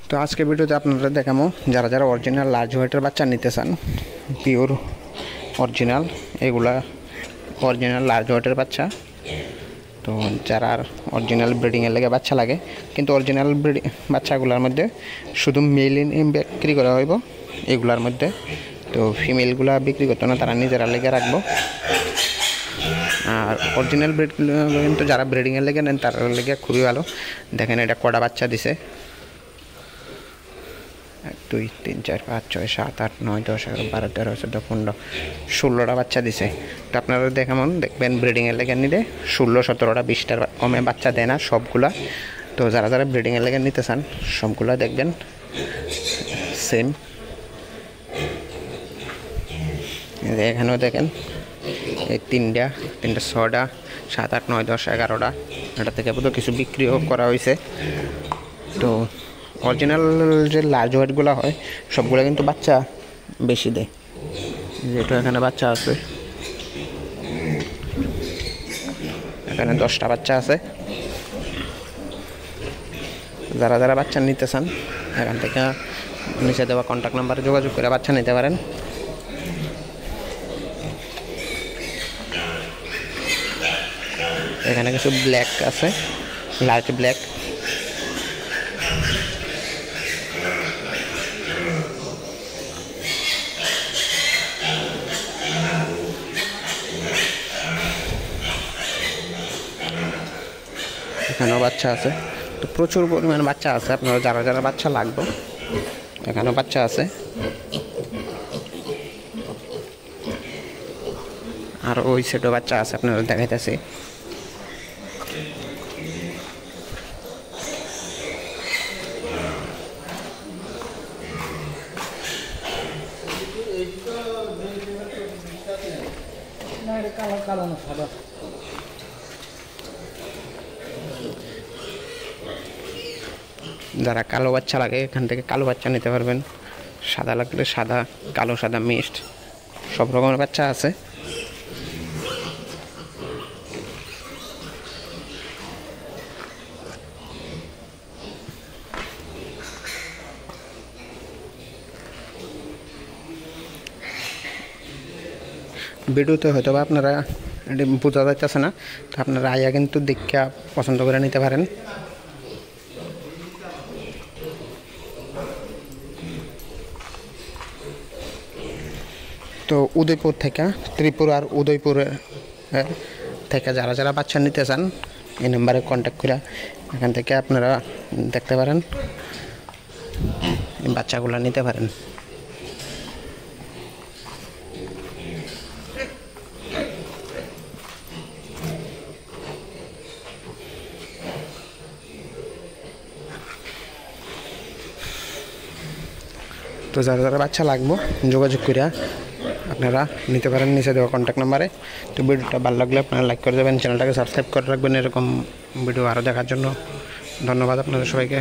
তো আজকে ভিডিওতে আপনারা দেখাবো যারা যারা অরিজিনাল লার্জ হোয়াইটের বাচ্চা নিতে চান, পিওর অরিজিনাল, এগুলা অরিজিনাল লার্জ হোয়াইটের বাচ্চা। তো যারা অরিজিনাল ব্রিডিংয়ের লেগে বাচ্চা লাগে, কিন্তু অরিজিনাল ব্রিডিং বাচ্চাগুলোর মধ্যে শুধু মেল বিক্রি করা হইব এগুলার মধ্যে। তো ফিমেলগুলা বিক্রি করতো না, তারা নিজেরা লেগে রাখবো। আর অরিজিনাল ব্রিডগুলো কিন্তু যারা ব্রিডিংয়ের লেগে নেন তার লেগে খুবই ভালো। দেখেন এটা কটা বাচ্চা দিছে, 1 2 3 4 5 6 7 8 9 10 11 12 13 14 15 16টা বাচ্চা দিছে। তো আপনারা দেখবেন ব্রিডিংয়ের লেগে নিলে 16 17টা 20টার কমে বাচ্চা দেয় না সবগুলা। তো যারা যারা ব্রিডিংয়ের লেগে নিতে চান সবগুলা দেখবেন সেম। এখানেও দেখেন এই তিনটা 6টা 7 8 9 10 11টা, এটা থেকে বোধহয় কিছু বিক্রিও করা হয়েছে। তো অরিজিনাল যে লার্জ হোয়াইটগুলো হয় সবগুলো কিন্তু বাচ্চা বেশি দেয়, যেহেতু এখানে বাচ্চা আছে, এখানে 10টা বাচ্চা আছে। যারা যারা বাচ্চা নিতে চান এখান থেকে নিচে দেওয়া কন্ট্যাক্ট নাম্বারে যোগাযোগ করে বাচ্চা নিতে পারেন। এখানে কিছু ব্ল্যাক আছে, লাইট ব্ল্যাক। এখানেও বাচ্চা আছে। তো প্রচুর পরিমাণে বাচ্চা আছে, আপনারা যারা যারা বাচ্চা লাগবে এখানেও বাচ্চা আছে। আর ওই সেটও বাচ্চা আছে, আপনারা দেখাইতেছি। যারা কালো বাচ্চা লাগে এখান থেকে কালো বাচ্চা নিতে পারবেন, সাদা লাগলে সাদা, কালো সাদা মিক্সড সব রকমের বাচ্চা আছে। ভিডিওতে হয়তো বা আপনারা এটি বোঝা যাইতেছে না, তো আপনারা আইয়া কিন্তু দেখা পছন্দ করে নিতে পারেন। তো উদয়পুর থেকে, ত্রিপুরার উদয়পুরে থেকে যারা যারা বাচ্চা নিতে চান এই নাম্বারে কন্ট্যাক্ট করে এখান থেকে আপনারা দেখতে পারেন, বাচ্চাগুলো নিতে পারেন। তো যারা যারা বাচ্চা লাগবো যোগাযোগ করে আপনারা নিতে পারেন নিচে দেওয়া কন্ট্যাক্ট নাম্বারে। তো ভিডিওটা ভালো লাগলে আপনারা লাইক করে দেবেন, চ্যানেলটাকে সাবস্ক্রাইব করে রাখবেন এরকম ভিডিও আরও দেখার জন্য। ধন্যবাদ আপনাদের সবাইকে।